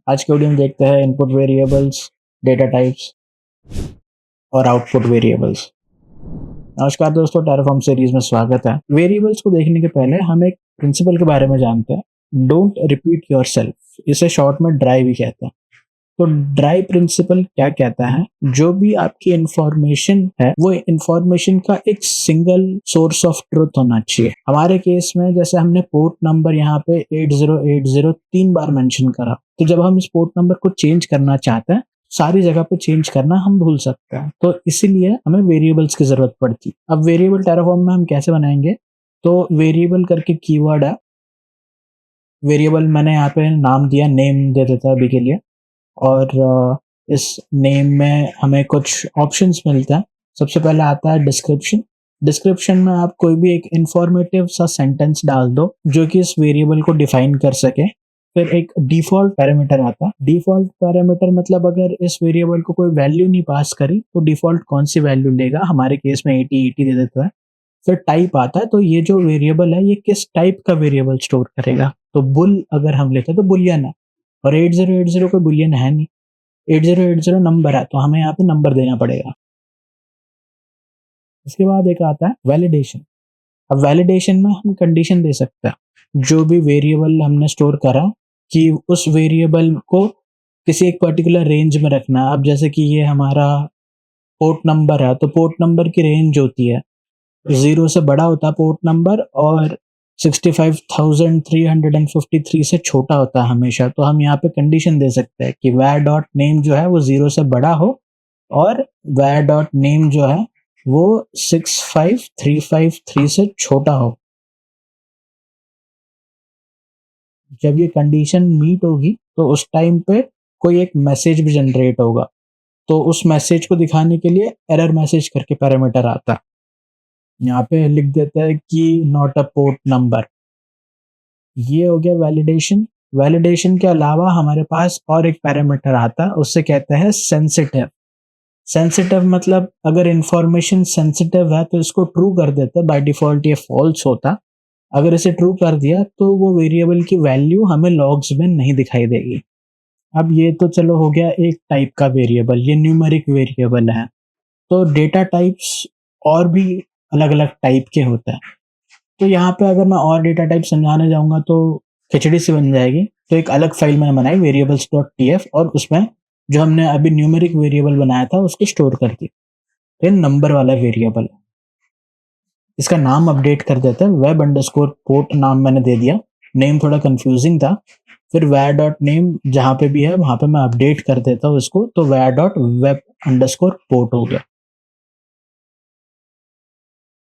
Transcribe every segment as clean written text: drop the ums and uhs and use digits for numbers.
आज के वीडियो में देखते हैं इनपुट वेरिएबल्स, डेटा टाइप्स और आउटपुट वेरिएबल्स। नमस्कार दोस्तों, टेराफॉर्म सीरीज में स्वागत है। वेरिएबल्स को देखने के पहले हम एक प्रिंसिपल के बारे में जानते हैं, डोंट रिपीट योरसेल्फ। इसे शॉर्ट में ड्राई भी कहते हैं। तो ड्राई प्रिंसिपल क्या कहता है, जो भी आपकी इंफॉर्मेशन है वो इंफॉर्मेशन का एक सिंगल सोर्स ऑफ ट्रुथ होना चाहिए। हमारे केस में जैसे हमने पोर्ट नंबर यहाँ पे 8080 3 बार मेंशन करा, तो जब हम इस पोर्ट नंबर को चेंज करना चाहते हैं, सारी जगह पे चेंज करना हम भूल सकते हैं, तो इसीलिए हमें वेरिएबल्स की जरूरत पड़ती। अब वेरिएबल टेराफॉर्म में हम कैसे बनाएंगे, तो वेरिएबल करके कीवर्ड है। वेरिएबल मैंने यहाँ पे नाम दिया, नेम दे देता अभी के लिए, और इस नेम में हमें कुछ ऑप्शंस मिलते हैं। सबसे पहले आता है डिस्क्रिप्शन। डिस्क्रिप्शन में आप कोई भी एक इंफॉर्मेटिव सा सेंटेंस डाल दो जो कि इस वेरिएबल को डिफाइन कर सके। फिर एक डिफॉल्ट पैरामीटर आता है। डिफॉल्ट पैरामीटर मतलब अगर इस वेरिएबल को कोई वैल्यू नहीं पास करी तो डिफॉल्ट कौन सी वैल्यू लेगा, हमारे केस में 80 दे देता है। फिर टाइप आता है, तो ये जो वेरिएबल है ये किस टाइप का वेरिएबल स्टोर करेगा। तो बुल अगर हम लेते हैं तो बुलियन है, और 8080 कोई बुलियन है नहीं, 8080 नंबर है, तो हमें यहाँ पे नंबर देना पड़ेगा। इसके बाद एक आता है वैलिडेशन। अब वैलिडेशन में हम कंडीशन दे सकते हैं, जो भी वेरिएबल हमने स्टोर करा कि उस वेरिएबल को किसी एक पर्टिकुलर रेंज में रखना है। अब जैसे कि ये हमारा पोर्ट नंबर है, तो पोर्ट नंबर की रेंज होती है 0 से बड़ा होता है पोर्ट नंबर, और 65,353 से छोटा होता है हमेशा। तो हम यहाँ पे कंडीशन दे सकते हैं कि var.name जो है वो 0 से बड़ा हो, और var.name जो है वो 65,353 से छोटा हो। जब ये कंडीशन मीट होगी तो उस टाइम पे कोई एक मैसेज भी जनरेट होगा, तो उस मैसेज को दिखाने के लिए एरर मैसेज करके पैरामीटर आता है। यहाँ पे लिख देता है कि नॉट अ पोर्ट नंबर। ये हो गया वैलिडेशन। वैलिडेशन के अलावा हमारे पास और एक पैरामीटर आता है, उससे कहते हैं सेंसिटिव। सेंसिटिव मतलब अगर इंफॉर्मेशन सेंसिटिव है तो इसको ट्रू कर देता है। बाय डिफॉल्ट ये फॉल्स होता। अगर इसे ट्रू कर दिया तो वो वेरिएबल की वैल्यू हमें लॉग्स में नहीं दिखाई देगी। अब ये तो चलो हो गया एक टाइप का वेरिएबल, ये न्यूमेरिक वेरिएबल है। तो डेटा टाइप्स और भी अलग अलग टाइप के होते हैं। तो यहाँ पे अगर मैं और डेटा टाइप समझाने जाऊंगा तो खिचड़ी सी बन जाएगी। तो एक अलग फाइल मैंने बनाई variables.tf, और उसमें जो हमने अभी न्यूमेरिक वेरिएबल बनाया था उसको स्टोर कर दी। तो नंबर वाला वेरिएबल, इसका नाम अपडेट कर देते हैं, web_port नाम मैंने दे दिया। नेम थोड़ा कंफ्यूजिंग था। फिर var.name जहाँ पे भी है वहां पे मैं अपडेट कर देता हूँ इसको, तो var.web_port हो गया।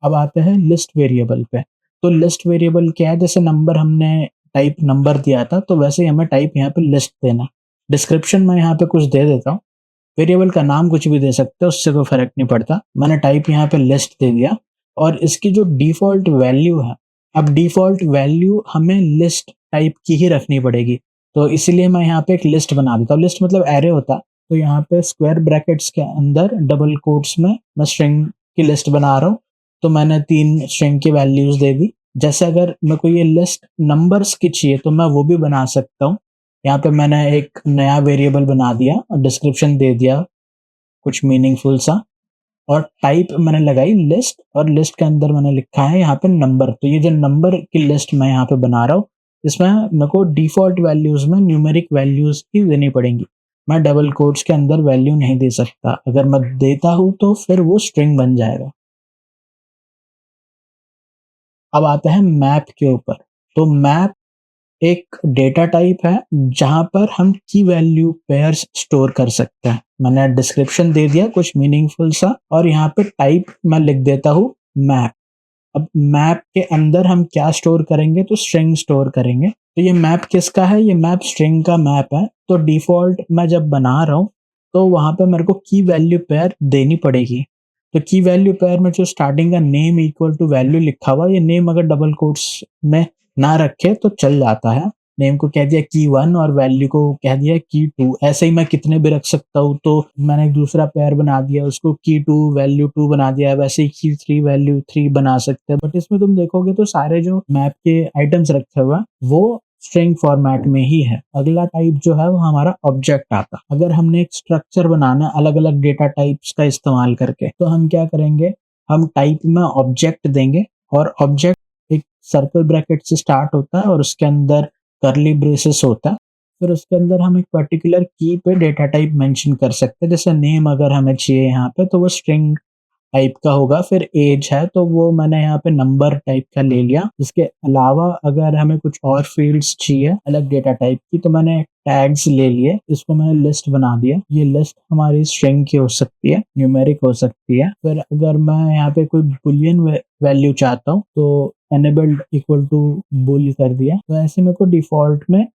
अब आते हैं लिस्ट वेरिएबल पे। तो लिस्ट वेरिएबल क्या है, जैसे नंबर हमने टाइप नंबर दिया था, तो वैसे ही हमें टाइप यहाँ पे लिस्ट देना। डिस्क्रिप्शन में यहाँ पे कुछ दे देता हूँ, वेरिएबल का नाम कुछ भी दे सकते हो, उससे कोई फर्क नहीं पड़ता। मैंने टाइप यहाँ पे लिस्ट दे दिया, और इसकी जो डिफॉल्ट वैल्यू है, अब डिफॉल्ट वैल्यू हमें लिस्ट टाइप की ही रखनी पड़ेगी। तो इसीलिए मैं यहाँ पे एक लिस्ट बना देता हूँ। लिस्ट मतलब एरे होता। तो यहाँ पे स्क्वायर ब्रैकेट्स के अंदर डबल कोट्स में मैं स्ट्रिंग की लिस्ट बना रहा हूँ। तो मैंने 3 स्ट्रिंग की वैल्यूज दे दी। जैसे अगर मेरे को ये लिस्ट नंबर्स की चाहिए तो मैं वो भी बना सकता हूँ। यहाँ पे मैंने एक नया वेरिएबल बना दिया और डिस्क्रिप्शन दे दिया कुछ मीनिंगफुल सा, और टाइप मैंने लगाई लिस्ट, और लिस्ट के अंदर मैंने लिखा है यहाँ पे नंबर। तो ये जो नंबर की लिस्ट मैं यहाँ पे बना रहा हूँ, इसमें मेरे को डिफॉल्ट वैल्यूज में न्यूमेरिक वैल्यूज ही देनी पड़ेंगी। मैं डबल कोट्स के अंदर वैल्यू नहीं दे सकता। अगर मैं देता हूँ तो फिर वो स्ट्रिंग बन जाएगा। अब आते हैं मैप के ऊपर। तो मैप एक डेटा टाइप है जहां पर हम की वैल्यू पेयर्स स्टोर कर सकते हैं। मैंने डिस्क्रिप्शन दे दिया कुछ मीनिंगफुल सा, और यहाँ पे टाइप मैं लिख देता हूँ मैप। अब मैप के अंदर हम क्या स्टोर करेंगे, तो स्ट्रिंग स्टोर करेंगे। तो ये मैप किसका है, ये मैप स्ट्रिंग का मैप है। तो डिफॉल्ट मैं जब बना रहा हूँ तो वहां पे मेरे को की वैल्यू पेयर देनी पड़ेगी। तो की वैल्यू पेयर में जो स्टार्टिंग का नेम इक्वल टू वैल्यू लिखा हुआ, ये नेम अगर डबल कोट्स में ना रखे तो चल जाता है। नेम को कह दिया की 1 और वैल्यू को कह दिया की 2। ऐसे ही मैं कितने भी रख सकता हूँ। तो मैंने एक दूसरा पेयर बना दिया, उसको की 2 वैल्यू 2 बना दिया। वैसे ही की 3 वैल्यू 3 बना सकते हैं। बट इसमें तुम देखोगे तो सारे जो मैप के आइटम्स रखे हुए हैं वो स्ट्रिंग फॉर्मेट में ही है। अगला टाइप जो है वो हमारा ऑब्जेक्ट आता। अगर हमने एक स्ट्रक्चर बनाना है अलग अलग डेटा टाइप्स का इस्तेमाल करके, तो हम क्या करेंगे, हम टाइप में ऑब्जेक्ट देंगे और ऑब्जेक्ट एक सर्कल ब्रैकेट से स्टार्ट होता है और उसके अंदर कर्ली ब्रेसेस होता है। फिर उसके अंदर हम एक पर्टिकुलर की पे डेटा टाइप मेंशन कर सकते हैं। जैसे नेम अगर हमें चाहिए यहाँ पे तो वो स्ट्रिंग टाइप का होगा। फिर एज है तो वो मैंने यहाँ पे नंबर टाइप का ले लिया। इसके अलावा अगर हमें कुछ और फील्ड्स चाहिए अलग डेटा टाइप की तो मैंने टैग्स ले लिए, इसको मैंने लिस्ट बना दिया। ये लिस्ट हमारी स्ट्रिंग की हो सकती है, न्यूमेरिक हो सकती है। फिर अगर मैं यहाँ पे कोई बुलियन वैल्यू चाहता हूँ तो एनेबल्ड इक्वल टू बुल कर दिया। तो ऐसे मेरे को डिफॉल्ट में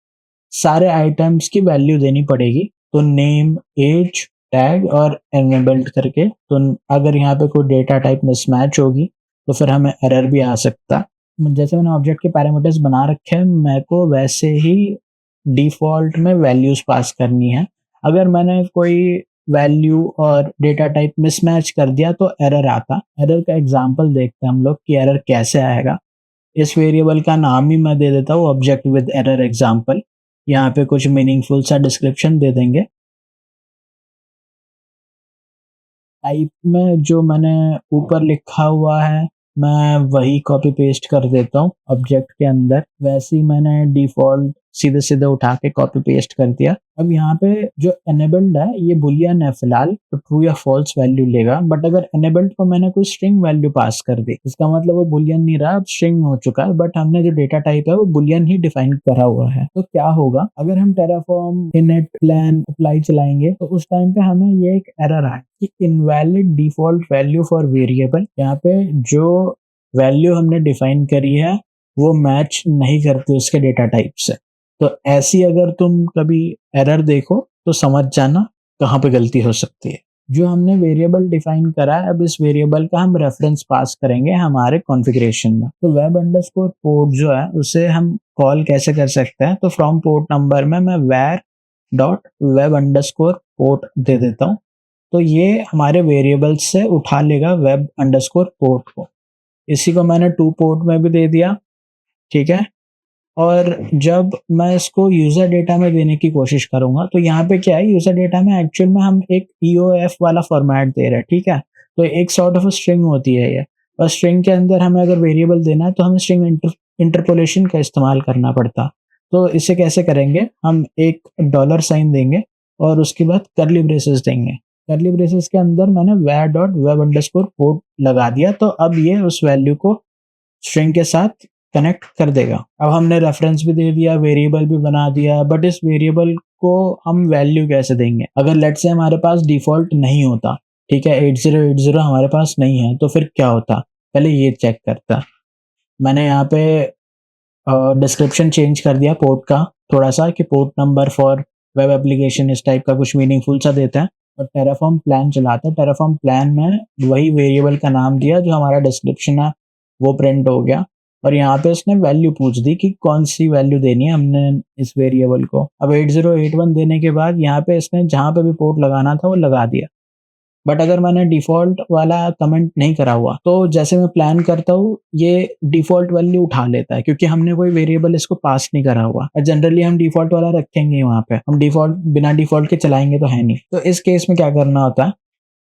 सारे आइटम्स की वैल्यू देनी पड़ेगी। तो नेम, एज, टैग और एनेबल्ड करके। तो अगर यहाँ पे कोई डेटा टाइप मिसमैच होगी तो फिर हमें एरर भी आ सकता है। जैसे मैंने ऑब्जेक्ट के पैरामीटर्स बना रखे हैं, मेरे को वैसे ही डिफॉल्ट में वैल्यूज पास करनी है। अगर मैंने कोई वैल्यू और डेटा टाइप मिसमैच कर दिया तो एरर आता। एरर का एग्जांपल देखते हैं हम लोग कि एरर कैसे आएगा। इस वेरिएबल का नाम ही मैं दे देता हूँ ऑब्जेक्ट विद एरर एग्जांपल। यहाँ पे कुछ मीनिंगफुल सा डिस्क्रिप्शन दे देंगे। टाइप में जो मैंने ऊपर लिखा हुआ है मैं वही कॉपी पेस्ट कर देता हूँ ऑब्जेक्ट के अंदर। वैसे ही मैंने डिफॉल्ट सीधे सीधे उठा के कॉपी पेस्ट कर दिया। अब यहाँ पे जो एनेबल्ड है ये बुलियन है फिलहाल, तो ट्रू या फॉल्स वैल्यू लेगा। बट अगर एनेबल्ड को मैंने कोई स्ट्रिंग वैल्यू पास कर दी, इसका मतलब वो बुलियन नहीं रहा, अब स्ट्रिंग हो चुका है। बट हमने जो डेटा टाइप है वो बुलियन ही डिफाइन करा हुआ है। तो क्या होगा अगर हम टेराफॉर्म इनिट प्लान अप्लाई चलाएंगे तो उस टाइम पे हमें ये एक एरर आए कि invalid default value for variable. यहाँ पे जो वैल्यू हमने डिफाइन करी है वो मैच नहीं करती उसके डेटा टाइप से। तो ऐसी अगर तुम कभी एरर देखो तो समझ जाना कहाँ पे गलती हो सकती है। जो हमने वेरिएबल डिफाइन करा है, अब इस वेरिएबल का हम रेफरेंस पास करेंगे हमारे कॉन्फ़िगरेशन में। तो वेब अंडरस्कोर पोर्ट जो है उसे हम कॉल कैसे कर सकते हैं, तो फ्रॉम पोर्ट नंबर में मैं वैर डॉट वेब अंडरस्कोर पोर्ट दे देता हूँ। तो ये हमारे वेरिएबल से उठा लेगा वेब अंडरस्कोर पोर्ट को। इसी को मैंने टू पोर्ट में भी दे दिया, ठीक है। और जब मैं इसको यूजर डेटा में देने की कोशिश करूंगा तो यहाँ पे क्या है, यूजर डेटा में एक्चुअल में हम एक EOF वाला फॉर्मेट दे रहे हैं, ठीक है। तो एक सॉर्ट ऑफ स्ट्रिंग होती है ये, और स्ट्रिंग के अंदर हमें अगर वेरिएबल देना है तो हमें स्ट्रिंग इंटरपोलेशन का इस्तेमाल करना पड़ता। तो इसे कैसे करेंगे, हम एक डॉलर साइन देंगे और उसके बाद करली ब्रेसेस देंगे। करली ब्रेसेस के अंदर मैंने वैर डॉट वेब अंडरस्कोर पोर्ट लगा दिया। तो अब ये उस वैल्यू को स्ट्रिंग के साथ कनेक्ट कर देगा। अब हमने रेफरेंस भी दे दिया, वेरिएबल भी बना दिया, बट इस वेरिएबल को हम वैल्यू कैसे देंगे। अगर लेट्स से हमारे पास डिफॉल्ट नहीं होता, ठीक है, 8080 हमारे पास नहीं है, तो फिर क्या होता, पहले ये चेक करता। मैंने यहाँ पे डिस्क्रिप्शन चेंज कर दिया पोर्ट का थोड़ा सा, कि port number for web application इस टाइप का कुछ मीनिंगफुल सा देता है। और टेराफॉर्म प्लान चलाता है। टेराफॉर्म प्लान में वही वेरिएबल का नाम दिया जो हमारा डिस्क्रिप्शन है वो प्रिंट हो गया। और यहाँ पे इसने वैल्यू पूछ दी कि कौन सी वैल्यू देनी है हमने इस वेरिएबल को। अब 8081 देने के बाद यहाँ पे इसने जहाँ पे भी पोर्ट लगाना था वो लगा दिया। बट अगर मैंने डिफॉल्ट वाला कमेंट नहीं करा हुआ तो जैसे मैं प्लान करता हूँ ये डिफॉल्ट वैल्यू उठा लेता है, क्योंकि हमने कोई वेरिएबल इसको पास नहीं करा हुआ। और जनरली हम डिफॉल्ट वाला रखेंगे, वहाँ पे हम डिफॉल्ट बिना डिफॉल्ट के चलाएंगे तो है नहीं। तो इस केस में क्या करना होता है,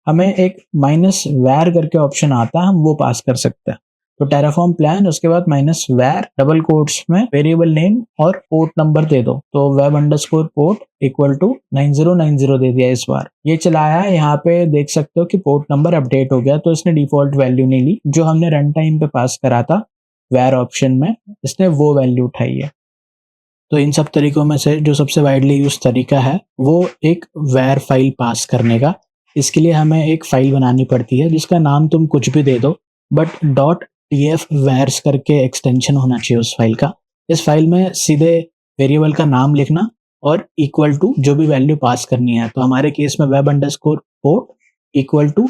हमें एक -var करके ऑप्शन आता है, हम वो पास कर सकते हैं। तो टेराफॉर्म प्लान, उसके बाद -var डबल कोट्स में वेरिएबल नेम और पोर्ट नंबर दे दो। तो web underscore port equal to 9090 दे दिया इस बार। ये चलाया, यहाँ पे देख सकते हो कि पोर्ट नंबर अपडेट हो गया। तो इसने डिफॉल्ट वैल्यू नहीं ली, जो हमने रन टाइम पे पास करा था var ऑप्शन में, इसने वो वैल्यू उठाई है। तो इन सब तरीकों में से जो सबसे वाइडली यूज तरीका है वो एक var फाइल पास करने का। इसके लिए हमें एक फाइल बनानी पड़ती है जिसका नाम तुम कुछ भी दे दो, बट .tf_vars करके एक्सटेंशन होना चाहिए उस फाइल का। इस फाइल में सीधे वेरिएबल का नाम लिखना और इक्वल टू जो भी वैल्यू पास करनी है। तो हमारे केस में web underscore port equal to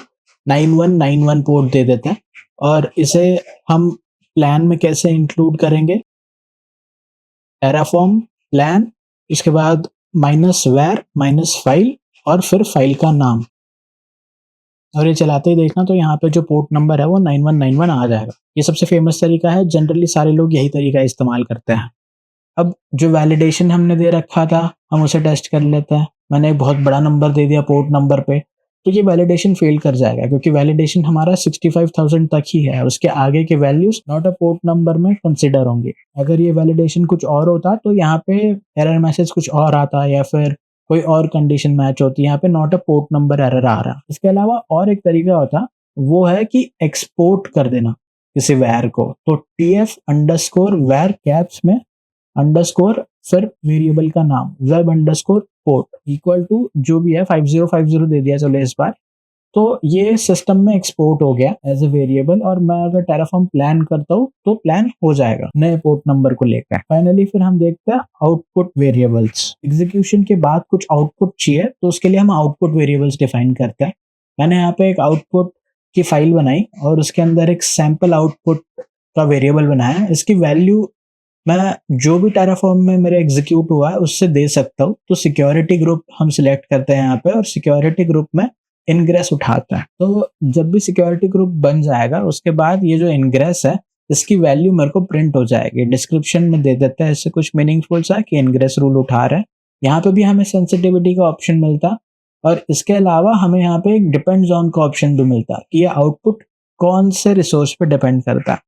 9191 port दे देते हैं। और इसे हम प्लान में कैसे इंक्लूड करेंगे, टेराफॉर्म प्लान, इसके बाद -var -फाइल और फिर फाइल का नाम। और ये चलाते ही देखना तो यहाँ पे जो पोर्ट नंबर है वो 9191 आ जाएगा। ये सबसे फेमस तरीका है, जनरली सारे लोग यही तरीका इस्तेमाल करते हैं। अब जो वैलिडेशन हमने दे रखा था हम उसे टेस्ट कर लेते हैं। मैंने एक बहुत बड़ा नंबर दे दिया पोर्ट नंबर पे, तो ये वैलिडेशन फेल कर जाएगा क्योंकि वैलिडेशन हमारा 65,000 तक ही है। उसके आगे के values not a port number में कंसिडर होंगे। अगर ये वैलिडेशन कुछ और होता तो यहाँ पे एरर मैसेज कुछ और आता या फिर कोई और कंडीशन मैच होती। यहाँ पे not a port number error आ रहा। इसके अलावा और एक तरीका होता, वो है कि एक्सपोर्ट कर देना किसी वैर को। तो tf_var कैप्स में अंडरस्कोर फिर वेरिएबल का नाम web underscore port equal to जो भी है 5050 दे दिया चलो इस बार। तो ये सिस्टम में एक्सपोर्ट हो गया एज ए वेरिएबल, और मैं अगर टेराफॉर्म प्लान करता हूँ तो प्लान हो जाएगा नए पोर्ट नंबर को लेकर। फाइनली फिर हम देखते हैं आउटपुट वेरिएबल्स। एग्जीक्यूशन के बाद कुछ आउटपुट चाहिए तो उसके लिए हम आउटपुट वेरिएबल्स डिफाइन करते हैं। मैंने यहाँ पे एक आउटपुट की फाइल बनाई और उसके अंदर एक सैंपल आउटपुट का वेरिएबल बनाया। इसकी वैल्यू मैं जो भी टेराफॉर्म में मेरे एग्जीक्यूट हुआ है उससे दे सकता हूँ। तो सिक्योरिटी ग्रुप हम सिलेक्ट करते हैं यहाँ पे, और सिक्योरिटी ग्रुप में इनग्रेस उठाता है। तो जब भी सिक्योरिटी ग्रुप बन जाएगा उसके बाद ये जो इनग्रेस है इसकी वैल्यू मेरे को प्रिंट हो जाएगी। डिस्क्रिप्शन में दे देता है इससे कुछ मीनिंगफुल सा कि इनग्रेस रूल उठा रहे हैं। यहाँ पे भी हमें सेंसिटिविटी का ऑप्शन मिलता, और इसके अलावा हमें यहाँ पे एक डिपेंड्स ऑन का ऑप्शन भी मिलता कि ये आउटपुट कौन से रिसोर्स पे डिपेंड करता है।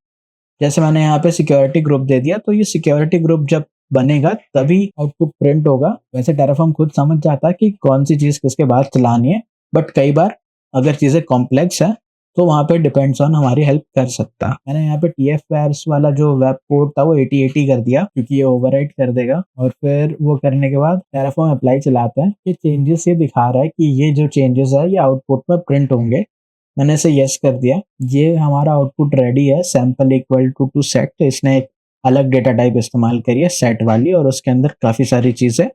जैसे मैंने यहाँ पे सिक्योरिटी ग्रुप दे दिया, तो ये सिक्योरिटी ग्रुप जब बनेगा तभी आउटपुट प्रिंट होगा। वैसे टेराफॉर्म खुद समझ जाता है कि कौन सी चीज किसके बाद चलानी है, बट कई बार अगर चीजें कॉम्प्लेक्स है तो वहां पे डिपेंड्स ऑन हमारी हेल्प कर सकता है। मैंने यहाँ पे tf_vars वाला जो वेब पोर्ट था वो 8080 कर दिया क्योंकि ये ओवरराइट कर देगा। और फिर वो करने के बाद टेराफॉर्म अप्लाई चलाते हैं। ये चेंजेस ये दिखा रहा है कि ये जो चेंजेस है ये आउटपुट में प्रिंट होंगे। मैंने इसे यस कर दिया। ये हमारा आउटपुट रेडी है सैंपल इक्वल टू सेट। तो इसने एक अलग डेटा टाइप इस्तेमाल करी है सेट वाली, और उसके अंदर काफी सारी चीजें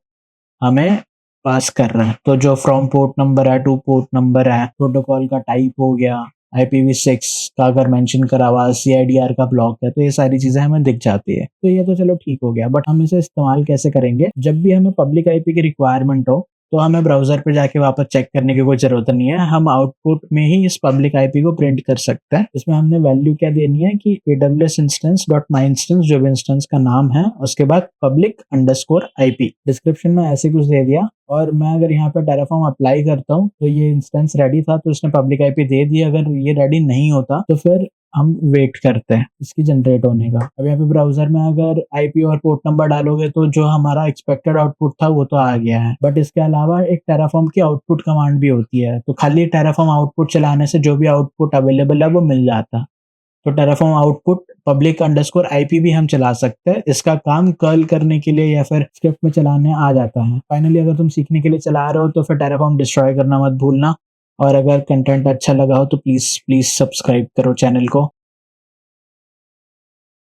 हमें पास कर रहा है। तो जो फ्रॉम पोर्ट नंबर है, टू पोर्ट नंबर है, प्रोटोकॉल का टाइप हो गया, IPv6 का अगर मेंशन करा हुआ, CIDR का ब्लॉक है, तो ये सारी चीजें हमें दिख जाती है। तो ये तो चलो ठीक हो गया, बट हम इसे इस्तेमाल कैसे करेंगे? जब भी हमें पब्लिक IP की रिक्वायरमेंट हो तो हमें ब्राउजर पे जाके वापस चेक करने की कोई जरूरत नहीं है। हम आउटपुट में ही इस पब्लिक IP को प्रिंट कर सकते हैं। इसमें हमने वैल्यू क्या देनी है कि AWS इंस्टेंस डॉट माई इंस्टेंस, जो भी इंस्टेंस का नाम है, उसके बाद पब्लिक अंडरस्कोर IP। डिस्क्रिप्शन में ऐसे कुछ दे दिया। और मैं अगर यहाँ पे टेराफॉर्म अप्लाई करता हूँ तो ये इंस्टेंस रेडी था तो इसने पब्लिक IP दे दी। अगर ये रेडी नहीं होता तो फिर हम वेट करते हैं इसकी जनरेट होने का। अब यहाँ पे ब्राउजर में अगर IP और पोर्ट नंबर डालोगे तो जो हमारा एक्सपेक्टेड आउटपुट था वो तो आ गया है, बट इसके अलावा एक टेराफॉर्म की आउटपुट कमांड भी होती है। तो खाली टेराफॉर्म आउटपुट चलाने से जो भी आउटपुट अवेलेबल है वो मिल जाता। तो Terraform output public underscore IP भी हम चला सकते हैं। इसका काम कर्ल करने के लिए या फिर स्क्रिप्ट में चलाने आ जाता है। फाइनली अगर तुम सीखने के लिए चला रहे हो तो फिर टेराफॉर्म डिस्ट्रॉय करना मत भूलना। और अगर कंटेंट अच्छा लगा हो तो प्लीज सब्सक्राइब करो चैनल को।